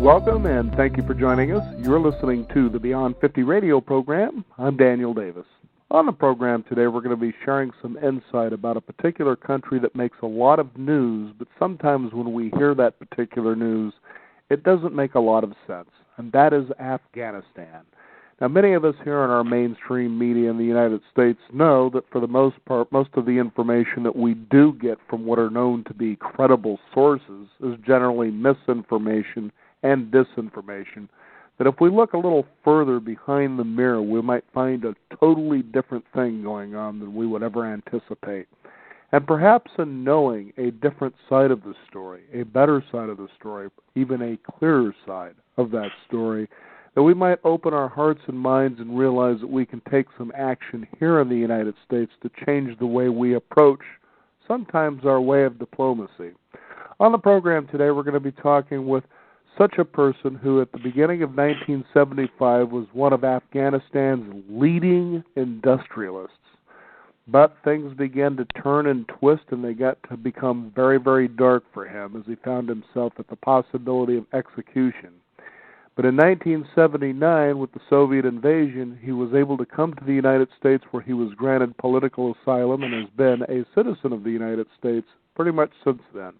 Welcome and thank you for joining us. You're listening to the Beyond 50 radio program. I'm Daniel Davis. On the program today, we're going to be sharing some insight about a particular country that makes a lot of news, but sometimes when we hear that particular news, it doesn't make a lot of sense, and that is Afghanistan. Now, many of us here in our mainstream media in the United States know that for the most part, most of the information that we do get from what are known to be credible sources is generally misinformation and disinformation, that if we look a little further behind the mirror, we might find a totally different thing going on than we would ever anticipate. And perhaps in knowing a different side of the story, a better side of the story, even a clearer side of that story, that we might open our hearts and minds and realize that we can take some action here in the United States to change the way we approach sometimes our way of diplomacy. On the program today, we're going to be talking with such a person who at the beginning of 1975 was one of Afghanistan's leading industrialists. But things began to turn and twist, and they got to become very, very dark for him as he found himself at the possibility of execution. But in 1979, with the Soviet invasion, he was able to come to the United States where he was granted political asylum and has been a citizen of the United States pretty much since then.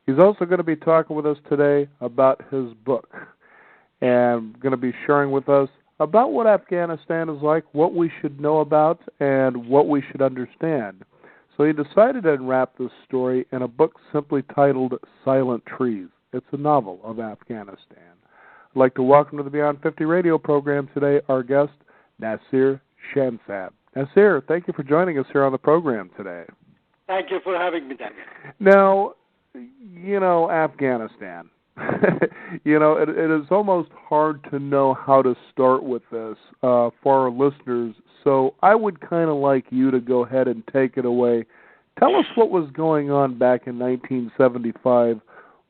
He's also going to be talking with us today about his book and going to be sharing with us about what Afghanistan is like, what we should know about, and what we should understand. So he decided to wrap this story in a book simply titled Silent Trees. It's a novel of Afghanistan. I'd like to welcome to the Beyond 50 radio program today our guest, Nasir Shansab. Nasir, thank you for joining us here on the program today. Thank you for having me, Daniel. Now, Afghanistan. It is almost hard to know how to start with this for our listeners, so I would kind of like you to go ahead and take it away. Tell us what was going on back in 1975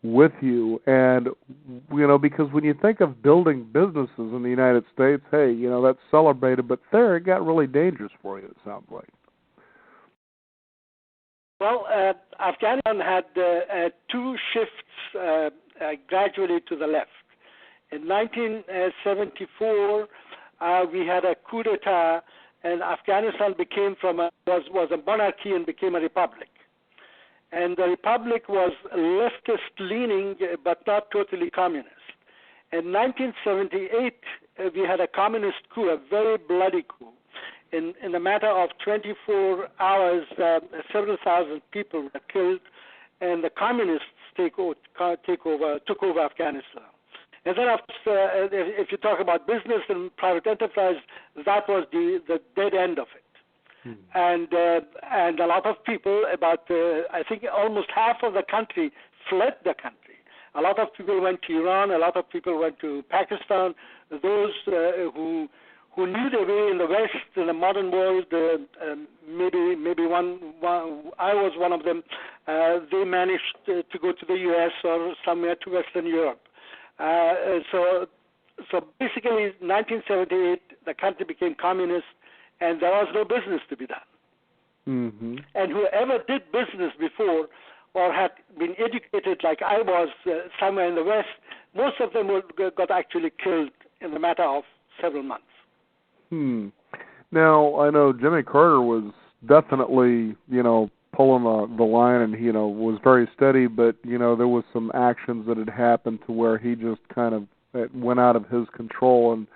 with you, and, because when you think of building businesses in the United States, hey, that's celebrated, but there it got really dangerous for you, it sounds like. Well, Afghanistan had two shifts gradually to the left. In 1974, we had a coup d'etat, and Afghanistan was a monarchy and became a republic. And the republic was leftist-leaning, but not totally communist. In 1978, we had a communist coup, a very bloody coup. In a matter of 24 hours, several thousand people were killed, and the communists took over Afghanistan. And then, if you talk about business and private enterprise, that was the dead end of it. And a lot of people, I think almost half of the country fled the country. A lot of people went to Iran. A lot of people went to Pakistan. Those who knew their way in the West, in the modern world, maybe I was one of them. They managed to go to the U.S. or somewhere to Western Europe. So basically, 1978, the country became communist, and there was no business to be done. Mm-hmm. And whoever did business before or had been educated like I was somewhere in the West, most of them got actually killed in the matter of several months. Now, I know Jimmy Carter was definitely, pulling the line, and he, was very steady, but, there was some actions that had happened to where he just kind of went out of his control. And,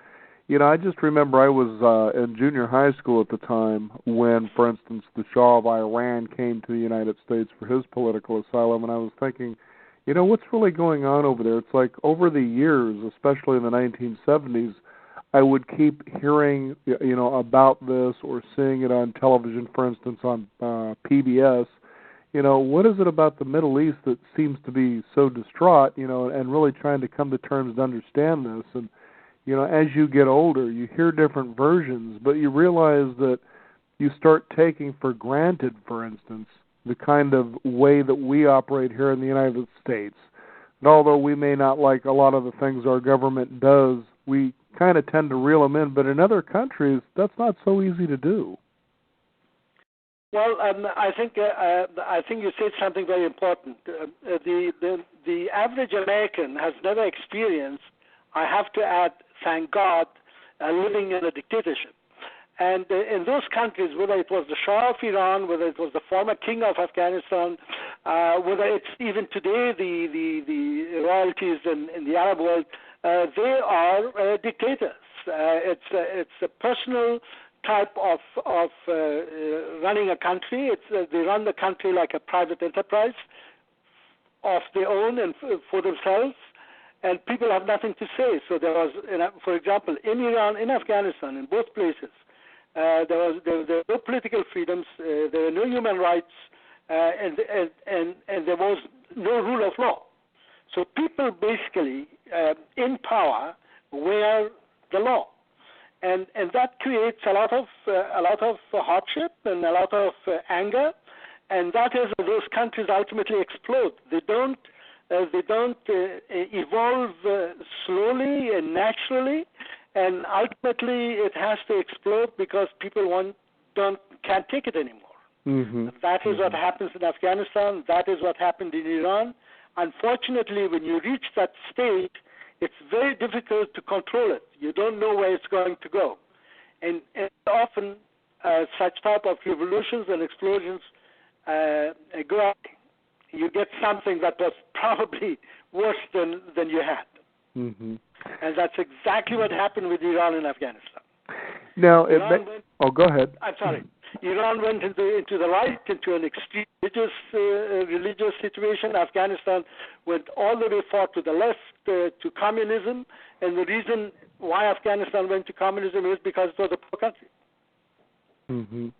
I just remember I was in junior high school at the time when, for instance, the Shah of Iran came to the United States for his political asylum, and I was thinking, what's really going on over there? It's like over the years, especially in the 1970s, I would keep hearing, about this or seeing it on television, for instance, on PBS. What is it about the Middle East that seems to be so distraught, and really trying to come to terms to understand this? And, as you get older, you hear different versions, but you realize that you start taking for granted, for instance, the kind of way that we operate here in the United States. And although we may not like a lot of the things our government does, we kind of tend to reel them in, but in other countries, that's not so easy to do. Well, I think you said something very important. The average American has never experienced, I have to add, thank God, living in a dictatorship. And in those countries, whether it was the Shah of Iran, whether it was the former king of Afghanistan, whether it's even today the royalties in the Arab world, they are dictators. It's a personal type of running a country. They run the country like a private enterprise of their own and for themselves, and people have nothing to say. So there was, for example, in Iran, in Afghanistan, in both places, there were no political freedoms, there were no human rights, and there was no rule of law. So people basically in power were the law, and that creates a lot of hardship and a lot of anger, and that is how those countries ultimately explode. They don't evolve slowly and naturally, and ultimately it has to explode because people can't take it anymore. Mm-hmm. That is what happens in Afghanistan. That is what happened in Iran. Unfortunately, when you reach that state, it's very difficult to control it. You don't know where it's going to go. And often such type of revolutions and explosions go out. You get something that was probably worse than you had. Mm-hmm. And that's exactly what happened with Iran and Afghanistan. Now, go ahead. I'm sorry. Iran went into the right, into an extreme religious situation. Afghanistan went all the way far to the left, to communism. And the reason why Afghanistan went to communism is because it was a poor country. Mm-hmm.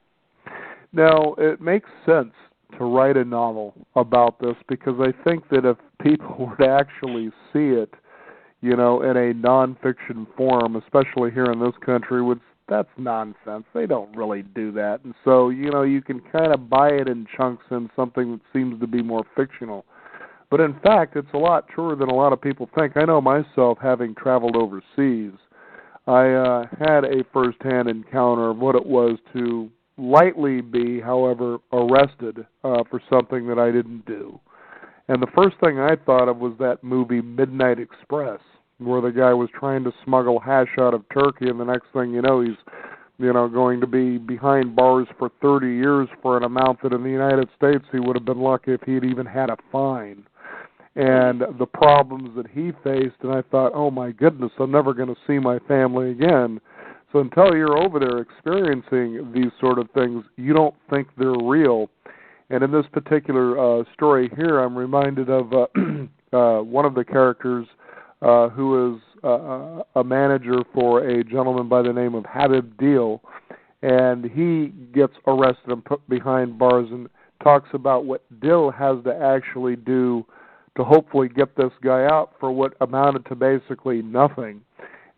Now, it makes sense to write a novel about this because I think that if people were to actually see it, in a nonfiction form, especially here in this country, that's nonsense. They don't really do that. And so, you can kind of buy it in chunks in something that seems to be more fictional. But in fact, it's a lot truer than a lot of people think. I know myself, having traveled overseas, I had a first-hand encounter of what it was to lightly be, however, arrested for something that I didn't do. And the first thing I thought of was that movie Midnight Express, where the guy was trying to smuggle hash out of Turkey, and the next thing you know, he's going to be behind bars for 30 years for an amount that in the United States he would have been lucky if he'd even had a fine. And the problems that he faced, and I thought, oh my goodness, I'm never going to see my family again. So until you're over there experiencing these sort of things, you don't think they're real. And in this particular story here, I'm reminded of one of the characters who is a manager for a gentleman by the name of Habib Deal, and he gets arrested and put behind bars and talks about what Dill has to actually do to hopefully get this guy out for what amounted to basically nothing.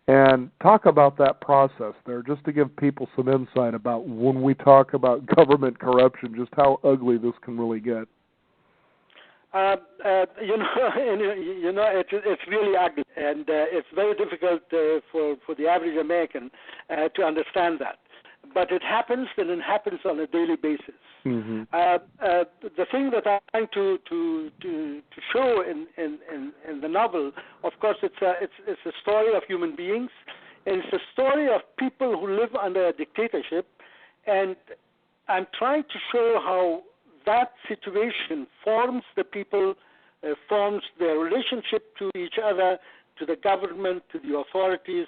And talk about that process there, just to give people some insight about when we talk about government corruption, just how ugly this can really get. It's really ugly, and it's very difficult for the average American to understand that. But it happens, and it happens on a daily basis. Mm-hmm. The thing that I'm trying to show in the novel, of course, it's a story of human beings, and it's a story of people who live under a dictatorship, and I'm trying to show how that situation forms the people, forms their relationship to each other, to the government, to the authorities,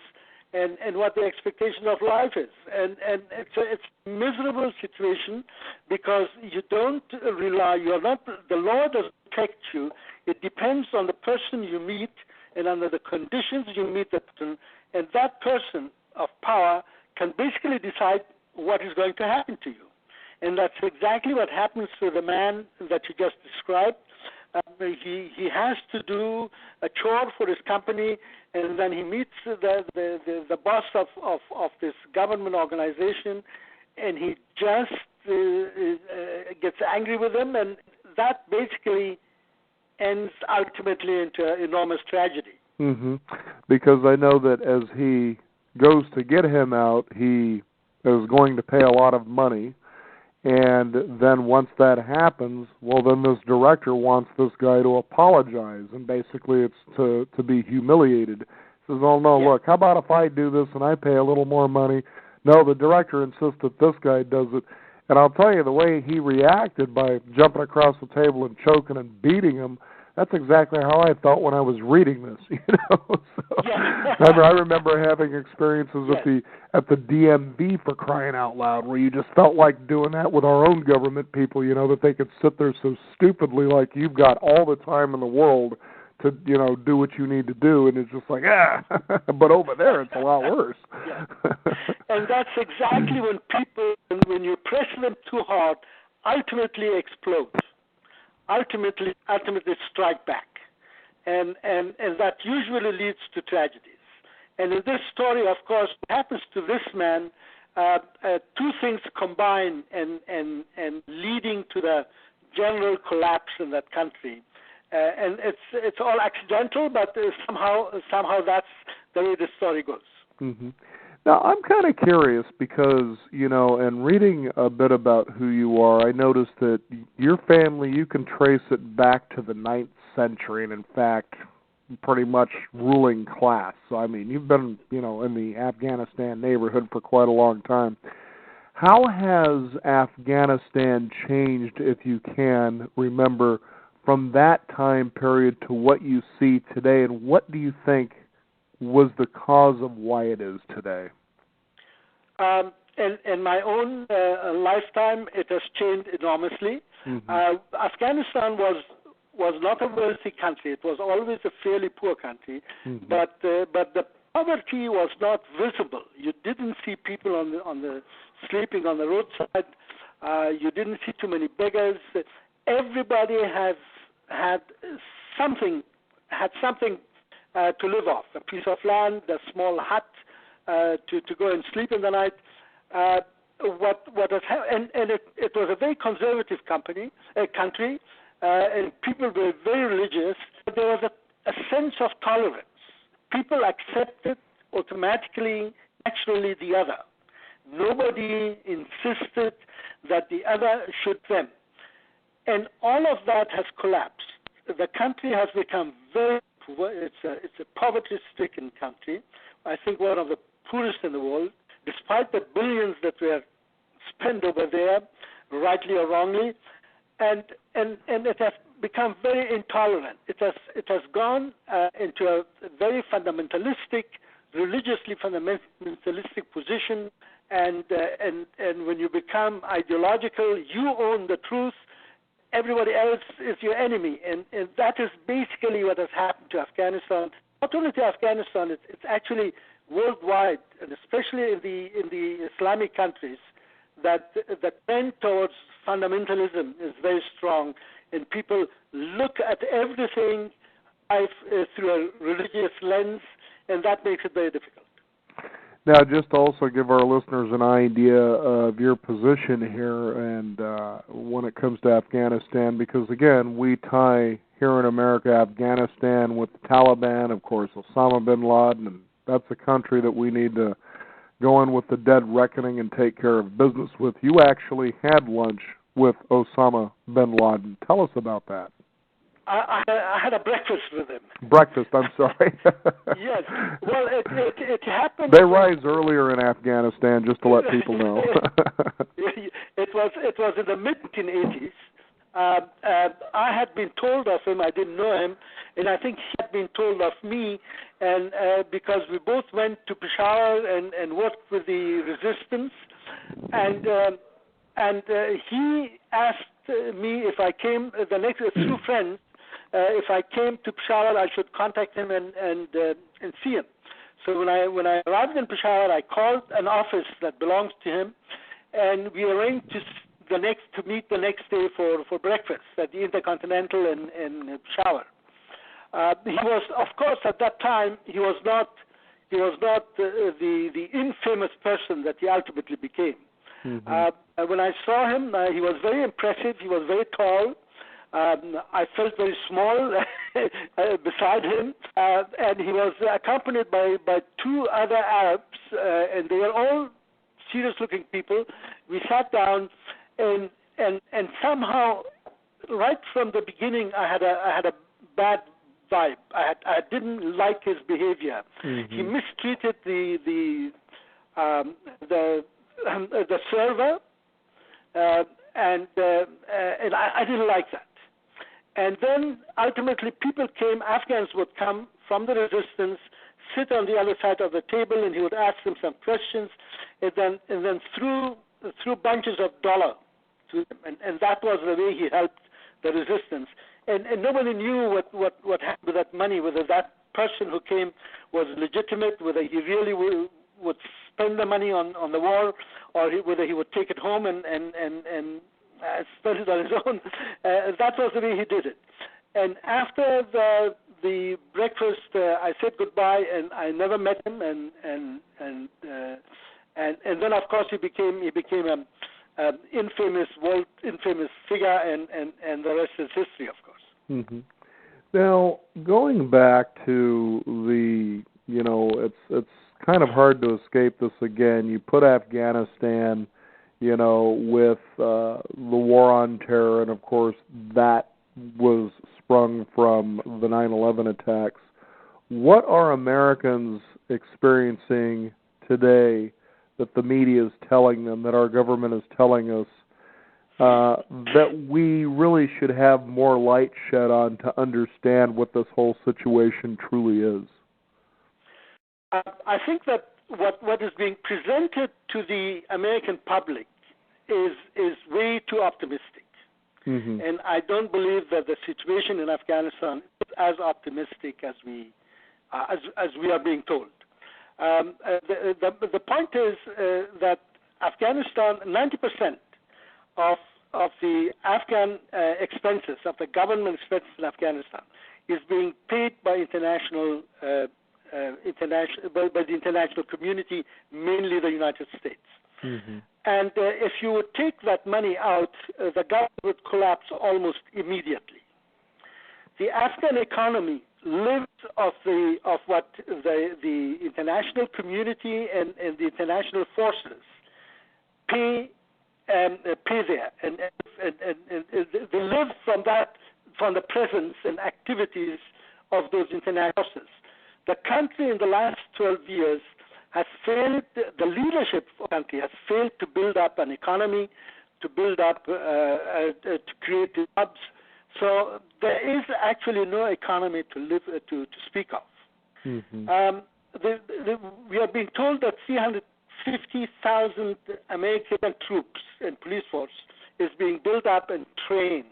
and what the expectation of life is. And it's a miserable situation because you don't rely, the law doesn't protect you. It depends on the person you meet and under the conditions you meet the person, and that person of power can basically decide what is going to happen to you. And that's exactly what happens to the man that you just described. He has to do a chore for his company, and then he meets the boss of this government organization, and he just gets angry with him, and that basically ends ultimately into an enormous tragedy. Mm-hmm. Because I know that as he goes to get him out, he is going to pay a lot of money. And then once that happens, well, then this director wants this guy to apologize, and basically it's to be humiliated. He says, oh, no, look, how about if I do this and I pay a little more money? No, the director insists that this guy does it. And I'll tell you, the way he reacted by jumping across the table and choking and beating him, that's exactly how I felt when I was reading this. So, I remember having experiences at the DMV, for crying out loud, where you just felt like doing that with our own government people. That they could sit there so stupidly, like you've got all the time in the world to do what you need to do, and it's just like but over there it's a lot worse. And that's exactly when people, when you press them too hard, ultimately explode. Ultimately strike back, and that usually leads to tragedies. And in this story, of course, what happens to this man, two things combine and leading to the general collapse in that country. And it's all accidental, but somehow that's the way the story goes. Mm-hmm. Now, I'm kind of curious because, and reading a bit about who you are, I noticed that your family, you can trace it back to the 9th century, and in fact, pretty much ruling class. So, I mean, you've been, in the Afghanistan neighborhood for quite a long time. How has Afghanistan changed, if you can remember, from that time period to what you see today, and what do you think was the cause of why it is today? In my own lifetime, it has changed enormously. Mm-hmm. Afghanistan was not a wealthy country. It was always a fairly poor country, mm-hmm. but the poverty was not visible. You didn't see people on the sleeping on the roadside. You didn't see too many beggars. Everybody had something to live off, a piece of land, a small hut to go and sleep in the night. And it was a very conservative country, and people were very religious. But there was a sense of tolerance. People accepted automatically, naturally, the other. Nobody insisted that the other should them. And all of that has collapsed. The country has become very poor. It's a poverty-stricken country. I think one of the poorest in the world, despite the billions that were spent over there, rightly or wrongly, and it has become very intolerant. It has gone into a very fundamentalistic, religiously fundamentalistic position, and when you become ideological, you own the truth. Everybody else is your enemy, and that is basically what has happened to Afghanistan. Not only to Afghanistan, it's actually worldwide, and especially in the Islamic countries, that the trend towards fundamentalism is very strong, and people look at everything through a religious lens, and that makes it very difficult. Now, just to also give our listeners an idea of your position here and when it comes to Afghanistan, because, again, we tie here in America Afghanistan with the Taliban, of course, Osama bin Laden, and that's a country that we need to go in with the dead reckoning and take care of business with. You actually had lunch with Osama bin Laden. Tell us about that. I had a breakfast with him. Breakfast, I'm sorry. Yes. Well, it happened. They rise earlier in Afghanistan, just to let people know. It was in the mid-1980s. I had been told of him. I didn't know him, and I think he had been told of me. And because we both went to Peshawar and worked with the resistance, and he asked me if I came through friends. If I came to Peshawar, I should contact him and see him. So when I arrived in Peshawar, I called an office that belongs to him, and we arranged to meet the next day for breakfast at the Intercontinental in Peshawar. He was, of course, at that time he was not the infamous person that he ultimately became. Mm-hmm. When I saw him, he was very impressive. He was very tall. I felt very small beside him, and he was accompanied by two other Arabs, and they were all serious-looking people. We sat down, and somehow, right from the beginning, I had a bad vibe. I didn't like his behavior. Mm-hmm. He mistreated the server, and I didn't like that. And then ultimately, Afghans would come from the resistance, sit on the other side of the table, and he would ask them some questions, and then threw bunches of dollars to them, and that was the way he helped the resistance. And nobody knew what happened with that money, whether that person who came was legitimate, whether he really would spend the money on the war, or whether he would take it home and spend it on his own. That was the way he did it. And after the breakfast, I said goodbye, and I never met him. And then of course he became an infamous figure, and the rest is history, of course. Mm-hmm. Now, going back to it's kind of hard to escape this again. You put Afghanistan, with the war on terror, and of course that was sprung from the 9/11 attacks. What are Americans experiencing today that the media is telling them, that our government is telling us, that we really should have more light shed on to understand what this whole situation truly is? I think that what is being presented to the American public is way too optimistic. Mm-hmm. And I don't believe that the situation in Afghanistan is as optimistic as we are being told. The point is that Afghanistan, 90% of the Afghan expenses, of the government expenses in Afghanistan, is being paid by by the international community, mainly the United States. Mm-hmm. And if you would take that money out, the government would collapse almost immediately. The Afghan economy lives of what the international community and the international forces pay there, and they live from the presence and activities of those international forces. The country in the last 12 years has failed, the leadership of the country has failed to build up an economy, to build up, to create jobs. So there is actually no economy to speak of. Mm-hmm. We are being told that 350,000 American troops and police force is being built up and trained.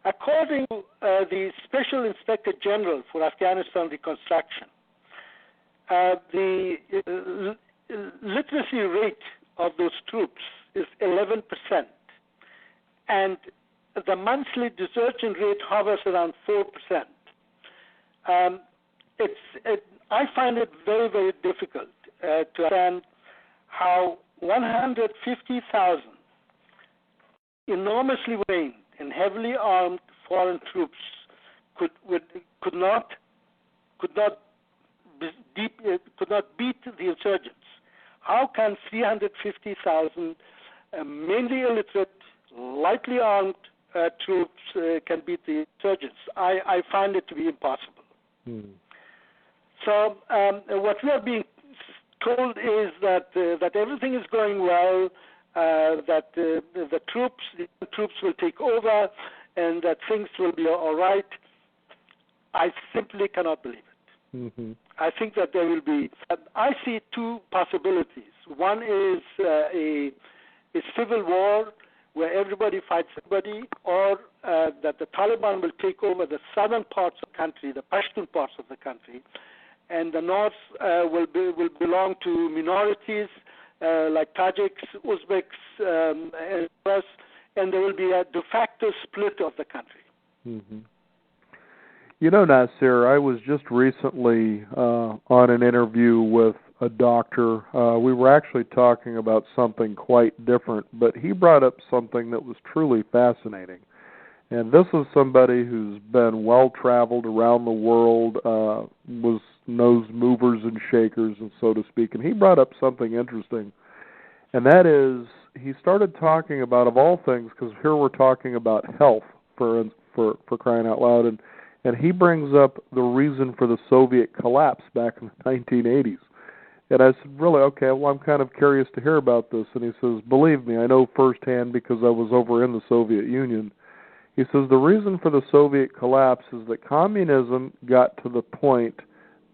According to the Special Inspector General for Afghanistan Reconstruction, the literacy rate of those troops is 11%, and the monthly desertion rate hovers around 4%. I find it very, very difficult to understand how 150,000 enormously trained and heavily armed foreign troops could not beat the insurgents. How can 350,000 mainly illiterate, lightly armed troops can beat the insurgents? I find it to be impossible. So what we are being told is that everything is going well, that the troops will take over, and that things will be all right. I simply cannot believe it. Mm-hmm. I think that there will be. I see two possibilities. One is a civil war where everybody fights everybody, or that the Taliban will take over the southern parts of the country, the Pashtun parts of the country, and the north will belong to minorities like Tajiks, Uzbeks, and us, and there will be a de facto split of the country. Mm-hmm. Nasir, I was just recently on an interview with a doctor. We were actually talking about something quite different, but he brought up something that was truly fascinating. And this is somebody who's been well-traveled around the world, knows movers and shakers, and so to speak. And he brought up something interesting. and that is he started talking about, of all things, because here we're talking about health for crying out loud, and he brings up the reason for the Soviet collapse back in the 1980s. And I said, really? Okay, well, I'm kind of curious to hear about this. And he says, believe me, I know firsthand because I was over in the Soviet Union. He says, the reason for the Soviet collapse is that communism got to the point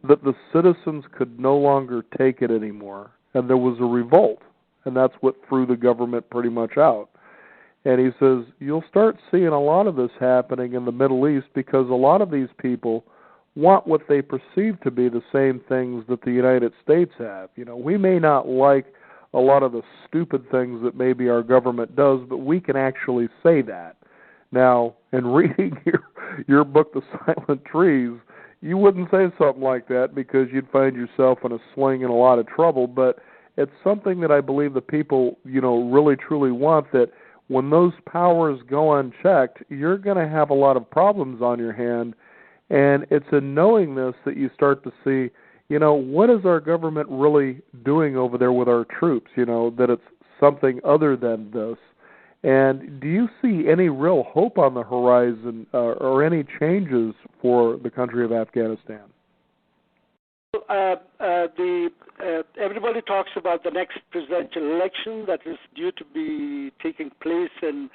that the citizens could no longer take it anymore. And there was a revolt. And that's what threw the government pretty much out. And he says, you'll start seeing a lot of this happening in the Middle East because a lot of these people want what they perceive to be the same things that the United States have. You know, we may not like a lot of the stupid things that maybe our government does, but we can actually say that. Now, in reading your book, The Silent Trees, you wouldn't say something like that because you'd find yourself in a sling and a lot of trouble, but it's something that I believe the people, you know, really truly want, that when those powers go unchecked, you're going to have a lot of problems on your hand. And it's in knowing this that you start to see, you know, what is our government really doing over there with our troops, you know, that it's something other than this. And do you see any real hope on the horizon or any changes for the country of Afghanistan? Everybody talks about the next presidential election that is due to be taking place in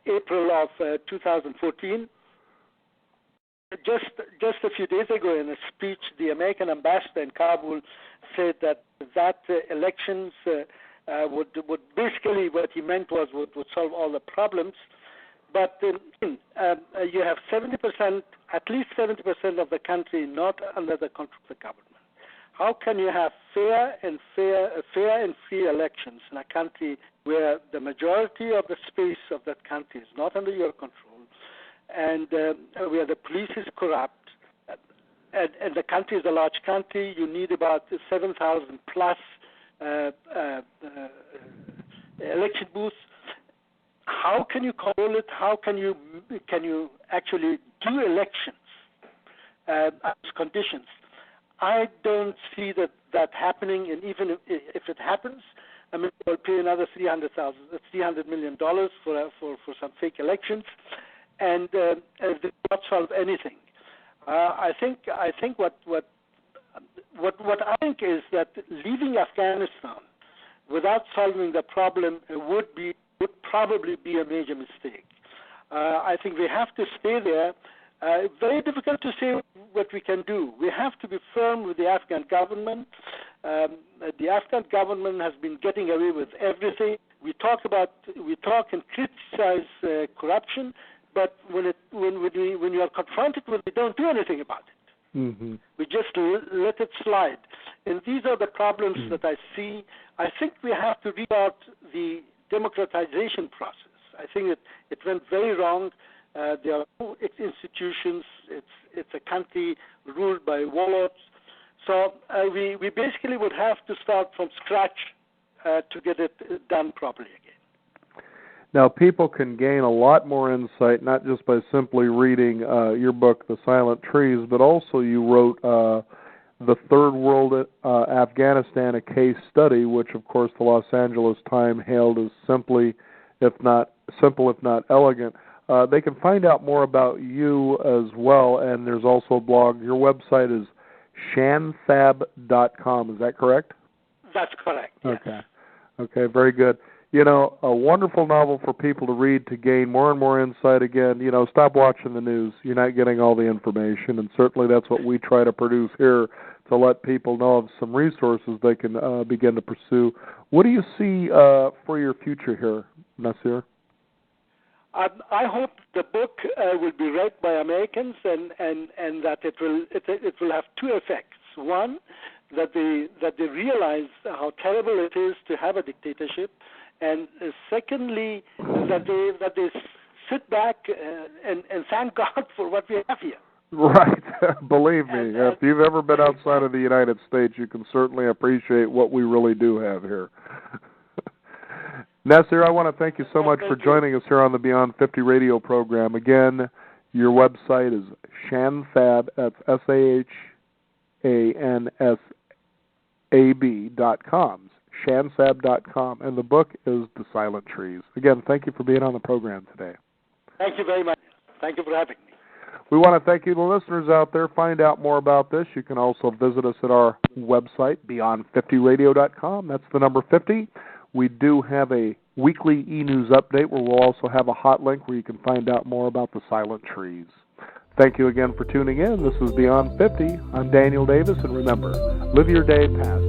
April of 2014. Just a few days ago, in a speech, the American ambassador in Kabul said that elections would basically, what he meant was would solve all the problems. But you have 70%, at least 70% of the country not under the control of the government. How can you have fair and free elections in a country where the majority of the space of that country is not under your control, and where the police is corrupt, and the country is a large country? You need about 7,000 plus election booths. How can you control it? How can you actually do elections under these conditions? I don't see that happening, and even if it happens, I mean, we'll pay another $300 million for some fake elections, and they will not solve anything. I think what I think is that leaving Afghanistan without solving the problem would probably be a major mistake. I think we have to stay there. Very difficult to say what we can do. We have to be firm with the Afghan government. The Afghan government has been getting away with everything. We talk and criticize corruption, but when you are confronted with it, we don't do anything about it. Mm-hmm. We just let it slide. And these are the problems that I see. I think we have to restart the democratization process. I think it went very wrong. There are no institutions. It's a country ruled by warlords. So we basically would have to start from scratch to get it done properly again. Now, people can gain a lot more insight, not just by simply reading your book, The Silent Trees, but also you wrote The Third World Afghanistan, a Case Study, which, of course, the Los Angeles Times hailed as simple, if not elegant. They can find out more about you as well, and there's also a blog. Your website is shansab.com. Is that correct? That's correct, yes. Okay, very good. You know, a wonderful novel for people to read to gain more and more insight. Again, you know, stop watching the news. You're not getting all the information, and certainly that's what we try to produce here, to let people know of some resources they can begin to pursue. What do you see for your future here, Nasir? I hope the book will be read by Americans, and that it will have two effects. One, that they realize how terrible it is to have a dictatorship, and secondly, that they sit back and thank God for what we have here. Right. Believe me, if you've ever been outside of the United States, you can certainly appreciate what we really do have here. Nasir, I want to thank you so much for joining us here on the Beyond 50 radio program. Again, your website is Shansab, that's ShansAB.com. NasirShansab.com, and the book is The Silent Trees. Again, thank you for being on the program today. Thank you very much. Thank you for having me. We want to thank you, the listeners out there. Find out more about this. You can also visit us at our website, beyond50radio.com. That's the number 50. We do have a weekly e-news update where we'll also have a hot link where you can find out more about the silent trees. Thank you again for tuning in. This is Beyond 50. I'm Daniel Davis, and remember, live your day past